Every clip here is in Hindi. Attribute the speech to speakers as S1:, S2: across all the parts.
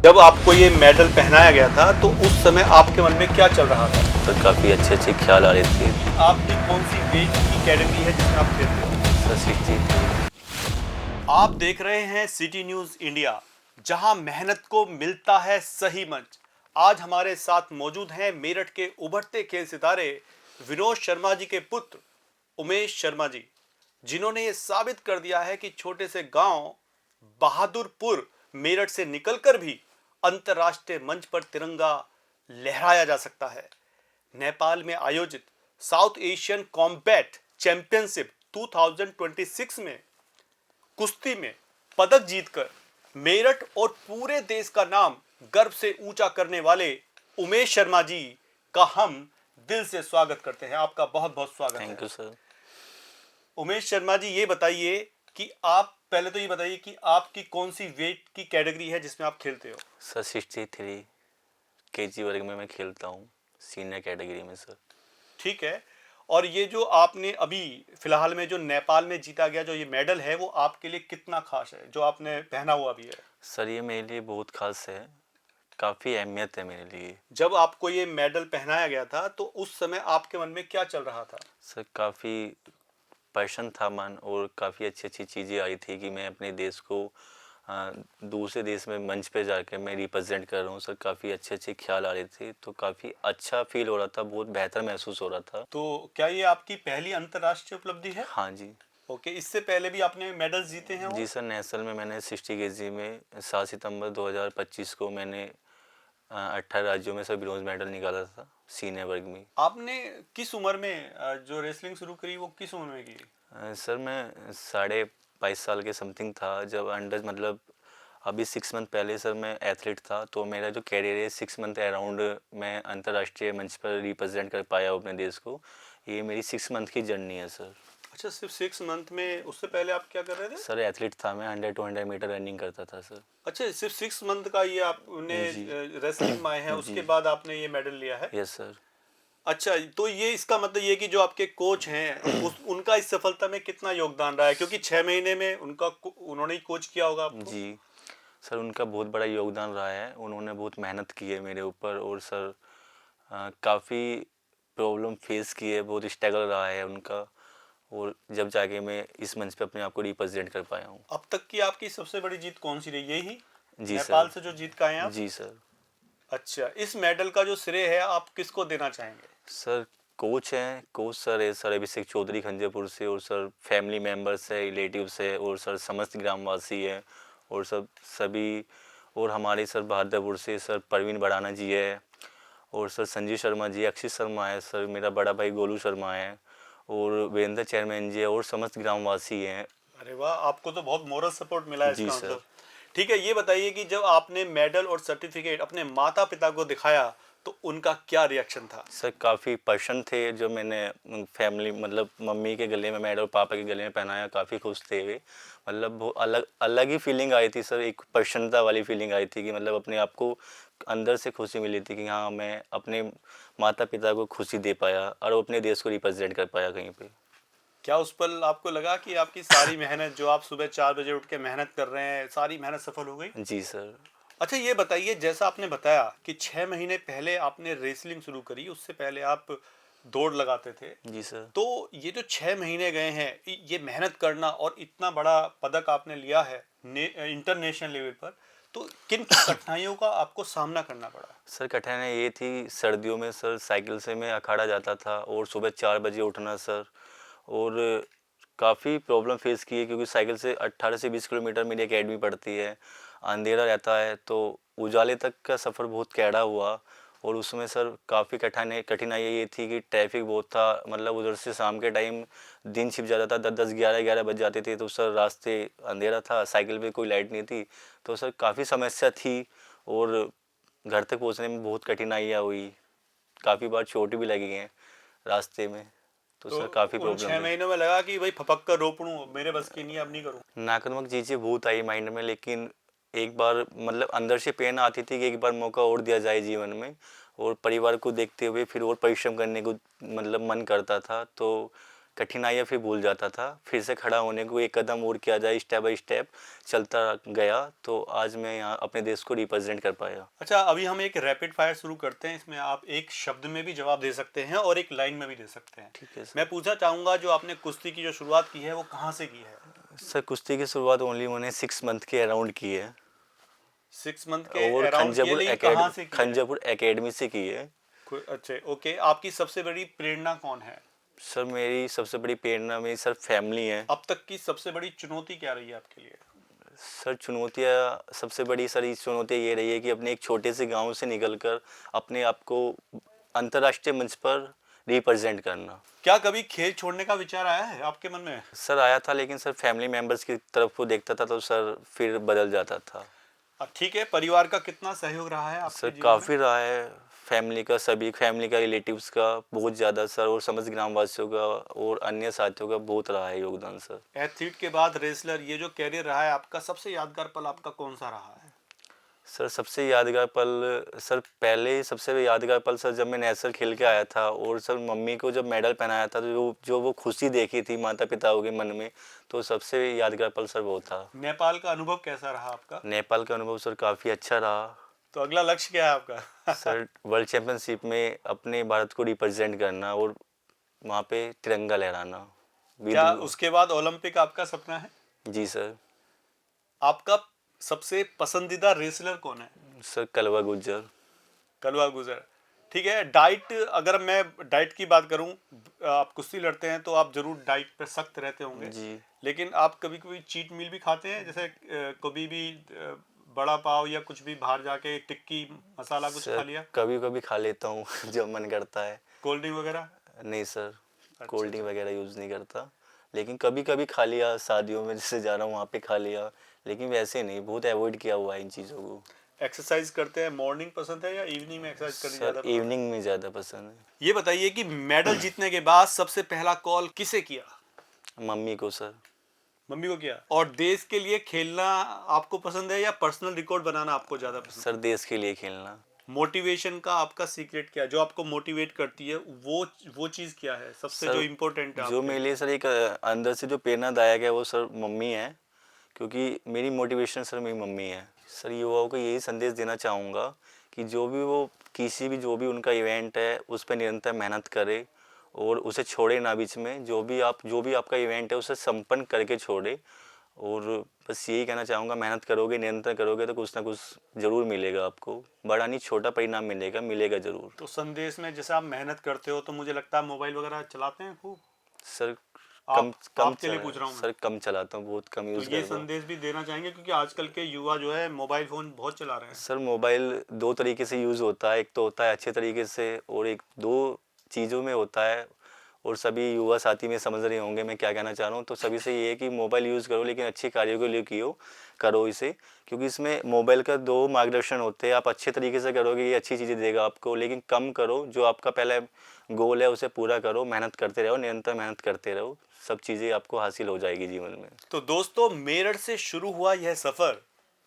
S1: जब आपको ये मेडल पहनाया गया था तो उस समय आपके मन में क्या चल रहा था?
S2: सर काफ़ी अच्छे अच्छे ख्याल आ रहे थे।
S1: आपकी कौन सी वेट की कैटेगरी है जिसमें आप खेलते हो?
S2: सर 63।
S1: आप देख रहे हैं सिटी न्यूज इंडिया, जहां मेहनत को मिलता है सही मंच। आज हमारे साथ मौजूद हैं मेरठ के उभरते खेल सितारे विनोद शर्मा जी के पुत्र उमेश शर्मा जी, जिन्होंने ये साबित कर दिया है कि छोटे से गांव बहादुरपुर मेरठ से निकलकर भी अंतर्राष्ट्रीय मंच पर तिरंगा लहराया जा सकता है। नेपाल में आयोजित साउथ एशियन कॉम्बैट चैंपियनशिप 2026 में कुश्ती में पदक जीतकर मेरठ और पूरे देश का नाम गर्व से ऊंचा करने वाले उमेश शर्मा जी का हम दिल से स्वागत करते हैं। आपका बहुत बहुत स्वागत है।
S2: Thank you sir.
S1: Umesh Sharma ji, ये बताइए कि आप पहले तो ये बताइए कि आपकी कौन सी वेट की कैटेगरी है जिसमें आप खेलते हो?
S2: सर 63 केजी वर्ग में मैं खेलता हूँ, सीनियर कैटेगरी में सर।
S1: ठीक है। और ये जो आपने अभी फिलहाल में जो नेपाल में जीता गया जो ये मेडल है, वो आपके लिए कितना खास है जो आपने पहना हुआ भी है?
S2: सर ये मेरे लिए बहुत खास है, काफ़ी अहमियत है मेरे लिए।
S1: जब आपको ये मेडल पहनाया गया था तो उस समय आपके मन में क्या चल रहा था?
S2: सर काफ़ी पैशन था मन, और काफ़ी अच्छी अच्छी चीज़ें आई थी कि मैं अपने देश को दूसरे देश में मंच पे जाकर मैं रिप्रेजेंट कर रहा हूँ। सर काफ़ी अच्छे अच्छे ख्याल आ रहे थे, तो काफ़ी अच्छा फील हो रहा था, बहुत बेहतर महसूस हो रहा था।
S1: तो क्या ये आपकी पहली अंतर्राष्ट्रीय उपलब्धि है?
S2: हाँ जी।
S1: ओके, इससे पहले भी आपने मेडल्स जीते हैं?
S2: जी सर, नेशनल में मैंने 60 केजी में 7 सितंबर 2025 को मैंने 18 राज्यों में से ब्रॉन्ज मेडल निकाला था सीनियर वर्ग में।
S1: आपने किस उम्र में जो रेसलिंग शुरू करी वो किस उम्र में की?
S2: सर मैं 22.5 साल के समथिंग था जब अंडर मतलब अभी 6 मंथ पहले सर मैं एथलीट था, तो मेरा जो कैरियर है 6 मंथ अराउंड मैं अंतर्राष्ट्रीय मंच पर रिप्रेजेंट कर पाया हूँ अपने देश को। ये मेरी 6 मंथ की जर्नी है सर।
S1: अच्छा, सिर्फ 6 मंथ में? उससे पहले आप क्या कर रहे थे?
S2: सर एथलीट था मैं, 100-200 मीटर रनिंग करता था सर।
S1: अच्छा, सिर्फ 6 मंथ का ये आपने
S2: जी
S1: रेसलिंग में आए हैं, उसके
S2: जी।
S1: बाद आपने ये मेडल लिया है?
S2: Yes sir.
S1: अच्छा, तो ये इसका मतलब ये कि जो आपके कोच हैं उनका इस सफलता में कितना योगदान रहा है, क्योंकि 6 महीने में उन्होंने ही कोच किया होगा आपको?
S2: जी सर, उनका बहुत बड़ा योगदान रहा है, उन्होंने बहुत मेहनत की है मेरे ऊपर, और सर काफ़ी प्रॉब्लम फेस की है, बहुत स्ट्रगल रहा है उनका, और जब जाके मैं इस मंच पे अपने आप को रिप्रेजेंट कर पाया हूँ।
S1: अब तक की आपकी सबसे बड़ी जीत कौन सी रही? यही
S2: जी
S1: नेपाल
S2: सर।
S1: से जो जीत का आए हैं आप?
S2: जी सर।
S1: अच्छा, इस मेडल का जो श्रेय है आप किसको देना चाहेंगे?
S2: सर कोच हैं, कोच सर है सर अभिषेक चौधरी खंजेपुर से, और सर फैमिली मेम्बर्स है, रिलेटिव्स है, और सर समस्त ग्रामवासी है, और सब सभी, और हमारे सर बहादुरपुर से सर परवीन बड़ाना जी है, और सर संजीव शर्मा जी, अक्षित शर्मा है, सर मेरा बड़ा भाई गोलू शर्मा है, और वीरेंद्र चेयरमैन जी है, और समस्त ग्रामवासी हैं।
S1: अरे वाह, आपको तो बहुत मोरल सपोर्ट मिला है
S2: जी
S1: इसका
S2: सर।
S1: मतलब। ठीक है, ये बताइए कि जब आपने मेडल और सर्टिफिकेट अपने माता पिता को दिखाया तो उनका क्या रिएक्शन था?
S2: सर काफ़ी पर्सन थे, जो मैंने फैमिली मतलब मम्मी के गले में मेडल और पापा के गले में पहनाया, काफ़ी खुश थे वे। मतलब वो अलग अलग ही फीलिंग आई थी सर, एक प्रसन्नता वाली फीलिंग आई थी कि मतलब अपने आप को अंदर से खुशी मिली थी कि हाँ मैं अपने माता पिता को खुशी दे पाया, और वो अपने देश को रिप्रेजेंट कर पाया कहीं पे।
S1: क्या उस पल आपको लगा कि आपकी सारी मेहनत, जो आप सुबह 4 बजे उठ के मेहनत कर रहे हैं, सारी मेहनत सफल हो गई?
S2: जी सर।
S1: अच्छा, ये बताइए, जैसा आपने बताया कि 6 महीने पहले आपने रेसलिंग शुरू करी, उससे पहले आप दौड़ लगाते थे,
S2: जी सर।
S1: तो ये जो 6 महीने गए हैं, ये मेहनत करना और इतना बड़ा पदक आपने लिया है इंटरनेशनल लेवल पर, तो किन कठिनाइयों का आपको सामना करना पड़ा?
S2: सर कठिनाई ये थी, सर्दियों में सर साइकिल से मैं अखाड़ा जाता था, और सुबह 4 बजे उठना सर, और काफ़ी प्रॉब्लम फेस की है, क्योंकि साइकिल से 18 से 20 किलोमीटर मेरी एकेडमी पड़ती है, अंधेरा रहता है, तो उजाले तक का सफ़र बहुत कैड़ा हुआ, और उसमें सर काफ़ी कठिनाई ये थी कि ट्रैफिक बहुत था, मतलब उधर से शाम के टाइम दिन छिप जाता था, 10-10 11-11 बज जाते थे, तो सर रास्ते अंधेरा था, साइकिल पे कोई लाइट नहीं थी, तो सर काफ़ी समस्या थी, और घर तक पहुंचने में बहुत कठिनाइयाँ हुई, काफ़ी बार चोट भी लगी हैं रास्ते में, तो
S1: तो
S2: सर काफ़ी
S1: उन
S2: प्रॉब्लम
S1: छह
S2: रही।
S1: महीनों में लगा कि भाई फपक कर रो पड़ूं, मेरे बस की नहीं, अब नहीं करूं?
S2: नकारात्मक चीज़ें बहुत आई माइंड में, लेकिन एक बार मतलब अंदर से प्रेरणा आती थी कि एक बार मौका और दिया जाए जीवन में, और परिवार को देखते हुए फिर और परिश्रम करने को मतलब मन करता था, तो कठिनाइयाँ फिर भूल जाता था, फिर से खड़ा होने को एक कदम और किया जाए, स्टेप बाय स्टेप चलता गया, तो आज मैं यहाँ अपने देश को रिप्रेजेंट कर पाया।
S1: अच्छा, अभी हम एक रैपिड फायर शुरू करते हैं। इसमें आप एक शब्द में भी जवाब दे सकते हैं और एक लाइन में भी दे सकते हैं।
S2: ठीक है सर।
S1: मैं पूछना चाहूंगा, जो आपने कुश्ती की जो शुरुआत की है वो कहाँ से की है?
S2: सर कुश्ती की शुरुआत ओनली मैंने 6 मंथ के अराउंड की है
S1: 6 मंथ के
S2: और
S1: अराउंड की है, लेकिन कहाँ से की है?
S2: खंजापुर एकेडमी से की है।
S1: अच्छा, ओके। आपकी सबसे बड़ी प्रेरणा कौन है?
S2: सर मेरी सबसे बड़ी प्रेरणा मेरी सर फैमिली है।
S1: अब तक की सबसे बड़ी चुनौती क्या रही है आपके लिए?
S2: सर चुनौतियाँ सबसे बड़ी सारी चुनौतियाँ ये रही है कि अपने एक छोटे से गांव से निकलकर अपने आप को अंतर्राष्ट्रीय मंच पर रिप्रेजेंट करना।
S1: क्या कभी खेल छोड़ने का विचार आया है आपके मन में?
S2: सर आया था, लेकिन सर फैमिली मेंबर्स की तरफ को देखता था तो सर फिर बदल जाता था।
S1: ठीक है, परिवार का कितना सहयोग रहा है आपके
S2: सर
S1: जीवन
S2: काफ़ी रहा है, फैमिली का, सभी फैमिली का, रिलेटिव्स का बहुत ज़्यादा सर, और समस्त ग्रामवासियों का और अन्य साथियों का बहुत रहा है योगदान सर।
S1: में? एथलीट के बाद रेसलर, ये जो कैरियर रहा है आपका, सबसे यादगार पल आपका कौन सा रहा है?
S2: सर सबसे यादगार पल, सर पहले सबसे यादगार पल सर जब मैं नेशनल खेल के आया था और सर मम्मी को जब मेडल पहनाया था, तो जो वो खुशी देखी थी माता पिताओं के मन में, तो सबसे यादगार पल सर वो था।
S1: नेपाल का अनुभव कैसा रहा आपका?
S2: नेपाल का अनुभव सर काफ़ी अच्छा रहा।
S1: तो अगला लक्ष्य क्या है आपका?
S2: सर वर्ल्ड चैंपियनशिप में अपने भारत को रिप्रेजेंट करना और वहाँ पे तिरंगा लहराना।
S1: क्या उसके बाद ओलंपिक आपका सपना है?
S2: जी सर।
S1: आपका सबसे पसंदीदा रेसलर कौन है?
S2: सर कलवा गुज्जर।
S1: कलवा गुजर। ठीक है। डाइट, अगर मैं डाइट की बात करूं, आप कुश्ती लड़ते हैं तो आप जरूर डाइट पे सख्त रहते होंगे
S2: जी।
S1: लेकिन आप कभी कभी चीट मील भी खाते हैं, जैसे कभी भी बड़ा पाव या कुछ भी बाहर जाके टिक्की मसाला कुछ खा लिया?
S2: कभी कभी खा लेता हूँ जब मन करता है।
S1: कोल्ड ड्रिंक वगैरह?
S2: नहीं सर,
S1: अच्छा,
S2: कोल्ड ड्रिंक वगैरह यूज़ नहीं करता, लेकिन कभी कभी खा लिया, शादियों में जैसे जा रहा हूँ वहाँ पे खा लिया, लेकिन वैसे नहीं, बहुत अवॉइड किया हुआ है इन चीज़ों को।
S1: एक्सरसाइज करते हैं, मॉर्निंग पसंद है या इवनिंग में एक्सरसाइज करनी ज्यादा
S2: सर
S1: पसंद है?
S2: इवनिंग में ज़्यादा पसंद है।
S1: ये बताइए कि मेडल जीतने के बाद सबसे पहला कॉल किसे किया?
S2: मम्मी को सर।
S1: मम्मी को किया। और देश के लिए खेलना आपको पसंद है या पर्सनल रिकॉर्ड बनाना आपको ज्यादा पसंद
S2: सर देश के लिए खेलना।
S1: है? मोटिवेशन का आपका सीक्रेट क्या है, जो आपको मोटिवेट करती है, वो चीज क्या है सबसे
S2: सर
S1: जो इम्पोर्टेंट है
S2: जो
S1: आपके
S2: मेरे
S1: लिए?
S2: लिए सर एक अंदर से जो प्रेरणादायक है वो सर मम्मी है, क्योंकि मेरी मोटिवेशन सर मेरी मम्मी है। सर युवाओं को यही संदेश देना चाहूँगा कि जो भी उनका इवेंट है उस पर निरंतर मेहनत करे और उसे छोड़े ना बीच में। जो भी आपका इवेंट है उसे संपन्न करके छोड़े, और बस यही कहना चाहूँगा, मेहनत करोगे, निरंतर करोगे तो कुछ ना कुछ ज़रूर मिलेगा आपको, बड़ा नहीं छोटा परिणाम मिलेगा ज़रूर।
S1: तो संदेश में जैसे आप मेहनत करते हो तो मुझे लगता है मोबाइल वगैरह चलाते हैं खूब?
S2: सर
S1: आपके लिए पूछ रहा हूँ मैं।
S2: सर कम चलाता हूँ, बहुत कम
S1: तो
S2: यूज़
S1: ये
S2: करता हूँ।
S1: संदेश भी देना चाहेंगे, क्योंकि आजकल के युवा जो है मोबाइल फोन बहुत चला रहे हैं।
S2: सर मोबाइल दो तरीके से यूज़ होता है, एक तो होता है अच्छे तरीके से और एक दो चीज़ों में होता है, और सभी युवा साथी में समझ रहे होंगे मैं क्या कहना चाह रहा हूँ। तो सभी से ये है कि मोबाइल यूज़ करो लेकिन अच्छे कार्यों के लिए करो इसे, क्योंकि इसमें मोबाइल का दो मार्गदर्शन होते हैं। आप अच्छे तरीके से करोगे ये अच्छी चीज़ें देगा आपको, लेकिन कम करो, जो आपका पहले गोल है उसे पूरा करो, मेहनत करते रहो, निरंतर मेहनत करते रहो, सब चीज़ें आपको हासिल हो जाएगी जीवन में।
S1: तो दोस्तों, मेरठ से शुरू हुआ यह सफर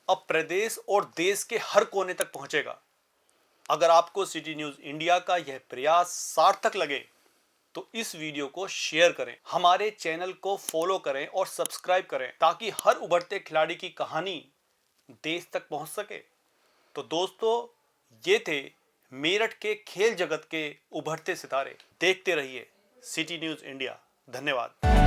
S1: अब प्रदेश और देश के हर कोने तक पहुंचेगा। अगर आपको सिटी न्यूज इंडिया का यह प्रयास सार्थक लगे तो इस वीडियो को शेयर करें, हमारे चैनल को फॉलो करें और सब्सक्राइब करें, ताकि हर उभरते खिलाड़ी की कहानी देश तक पहुंच सके। तो दोस्तों, ये थे मेरठ के खेल जगत के उभरते सितारे। देखते रहिए सिटी न्यूज इंडिया। धन्यवाद।